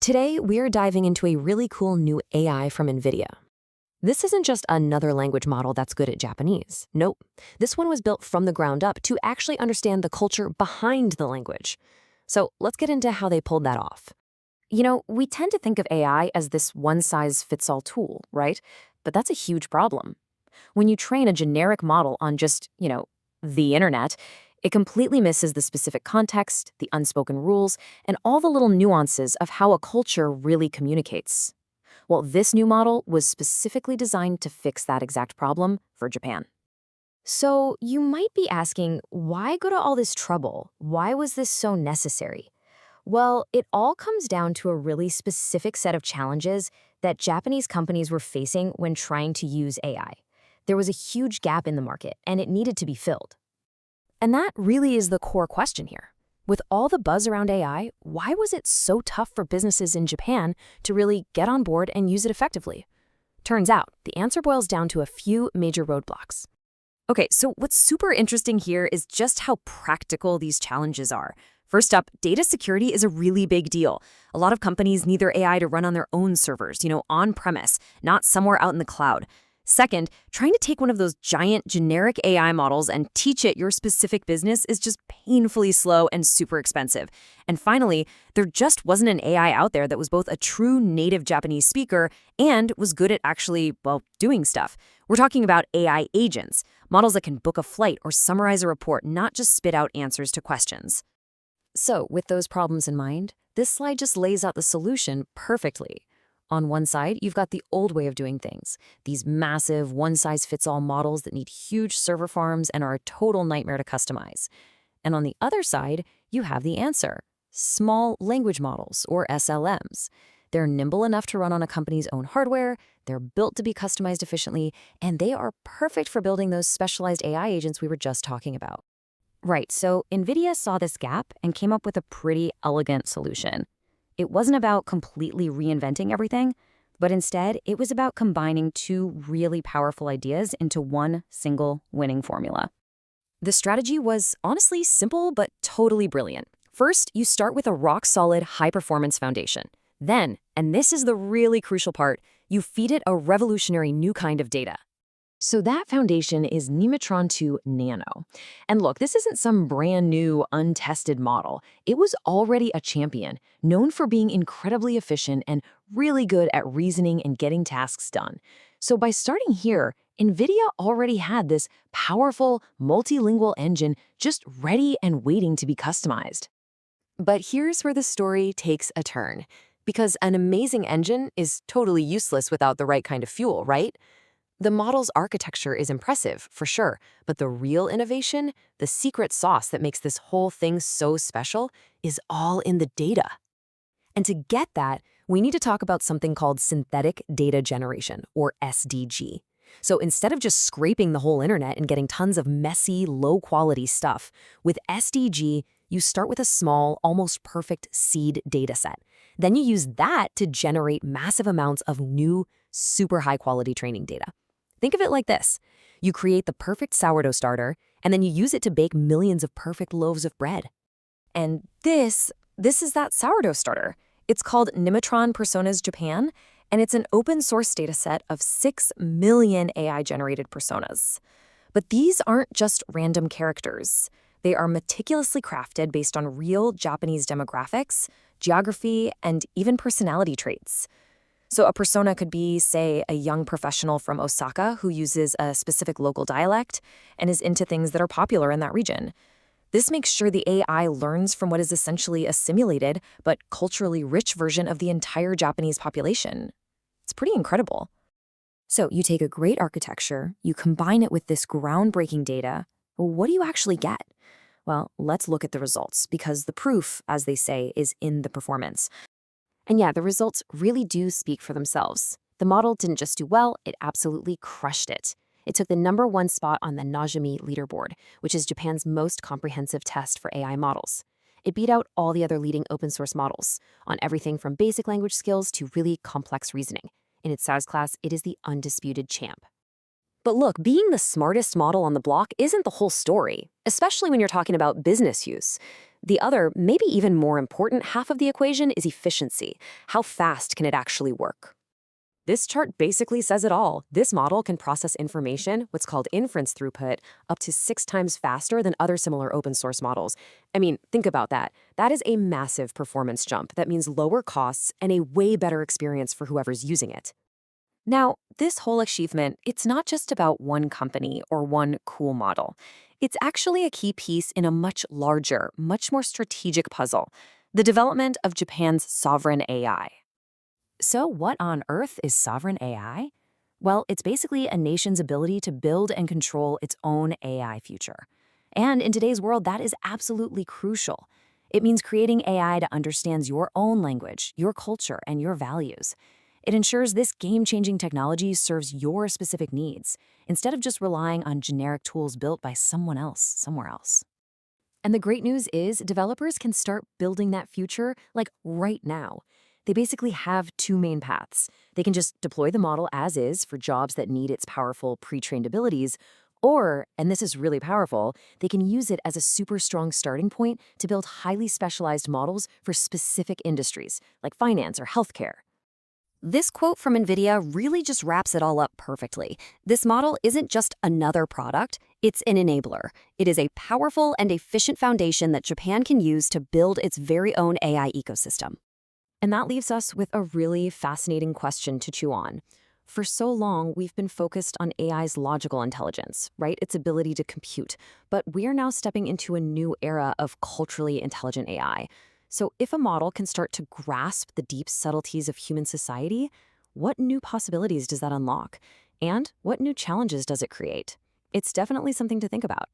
Today, we're diving into a really cool new AI from NVIDIA. This isn't just another language model that's good at Japanese. Nope. This one was built from the ground up to actually understand the culture behind the language. So let's get into how they pulled that off. We tend to think of AI as this one-size-fits-all tool, right? But that's a huge problem. When you train a generic model on just, the internet, it completely misses the specific context, the unspoken rules, and all the little nuances of how a culture really communicates. Well, this new model was specifically designed to fix that exact problem for Japan. So you might be asking, why go to all this trouble? Why was this so necessary? Well, it all comes down to a really specific set of challenges that Japanese companies were facing when trying to use AI. There was a huge gap in the market, and it needed to be filled. And that really is the core question here. With all the buzz around AI, why was it so tough for businesses in Japan to really get on board and use it effectively? Turns out, the answer boils down to a few major roadblocks. Okay, so what's super interesting here is just how practical these challenges are. First up, data security is a really big deal. A lot of companies need their AI to run on their own servers, on-premise, not somewhere out in the cloud. Second, trying to take one of those giant generic AI models and teach it your specific business is just painfully slow and super expensive. And finally, there just wasn't an AI out there that was both a true native Japanese speaker and was good at actually, doing stuff. We're talking about AI agents, models that can book a flight or summarize a report, not just spit out answers to questions. So, with those problems in mind, this slide just lays out the solution perfectly. On one side, you've got the old way of doing things, these massive one-size-fits-all models that need huge server farms and are a total nightmare to customize. And on the other side, you have the answer, small language models, or SLMs. They're nimble enough to run on a company's own hardware, they're built to be customized efficiently, and they are perfect for building those specialized AI agents we were just talking about. Right, so NVIDIA saw this gap and came up with a pretty elegant solution. It wasn't about completely reinventing everything, but instead, it was about combining two really powerful ideas into one single winning formula. The strategy was honestly simple but totally brilliant. First, you start with a rock-solid, high-performance foundation. Then, and this is the really crucial part, you feed it a revolutionary new kind of data. So that foundation is Nemotron Nano. And look, this isn't some brand new, untested model. It was already a champion, known for being incredibly efficient and really good at reasoning and getting tasks done. So by starting here, NVIDIA already had this powerful, multilingual engine just ready and waiting to be customized. But here's where the story takes a turn. Because an amazing engine is totally useless without the right kind of fuel, right? The model's architecture is impressive, for sure, but the real innovation, the secret sauce that makes this whole thing so special, is all in the data. And to get that, we need to talk about something called synthetic data generation, or SDG. So instead of just scraping the whole internet and getting tons of messy, low-quality stuff, with SDG, you start with a small, almost perfect seed dataset. Then you use that to generate massive amounts of new, super high-quality training data. Think of it like this. You create the perfect sourdough starter, and then you use it to bake millions of perfect loaves of bread. And this is that sourdough starter. It's called Nemotron Personas Japan, and it's an open-source dataset of 6 million AI-generated personas. But these aren't just random characters. They are meticulously crafted based on real Japanese demographics, geography, and even personality traits. So a persona could be, say, a young professional from Osaka who uses a specific local dialect and is into things that are popular in that region. This makes sure the AI learns from what is essentially a simulated but culturally rich version of the entire Japanese population. It's pretty incredible. So you take a great architecture, you combine it with this groundbreaking data. Well, what do you actually get? Well, let's look at the results, because the proof, as they say, is in the performance. And yeah, the results really do speak for themselves. The model didn't just do well, it absolutely crushed it. It took the #1 spot on the Najami leaderboard, which is Japan's most comprehensive test for AI models. It beat out all the other leading open-source models on everything from basic language skills to really complex reasoning. In its size class, it is the undisputed champ. But look, being the smartest model on the block isn't the whole story, especially when you're talking about business use. The other, maybe even more important half of the equation is efficiency. How fast can it actually work? This chart basically says it all. This model can process information, what's called inference throughput, up to 6 times faster than other similar open source models. I mean, think about that. That is a massive performance jump. That means lower costs and a way better experience for whoever's using it. Now, this whole achievement, it's not just about one company or one cool model. It's actually a key piece in a much larger, much more strategic puzzle, the development of Japan's sovereign AI. So what on earth is sovereign AI? Well, it's basically a nation's ability to build and control its own AI future. And in today's world, that is absolutely crucial. It means creating AI that understands your own language, your culture, and your values. It ensures this game-changing technology serves your specific needs, instead of just relying on generic tools built by someone else, somewhere else. And the great news is developers can start building that future, like right now. They basically have 2 main paths. They can just deploy the model as is for jobs that need its powerful pre-trained abilities, or, and this is really powerful, they can use it as a super strong starting point to build highly specialized models for specific industries, like finance or healthcare. This quote from NVIDIA really just wraps it all up perfectly. This model isn't just another product, it's an enabler. It is a powerful and efficient foundation that Japan can use to build its very own AI ecosystem. And that leaves us with a really fascinating question to chew on. For so long, we've been focused on AI's logical intelligence, right? Its ability to compute. But we're now stepping into a new era of culturally intelligent AI. So if a model can start to grasp the deep subtleties of human society, what new possibilities does that unlock? And what new challenges does it create? It's definitely something to think about.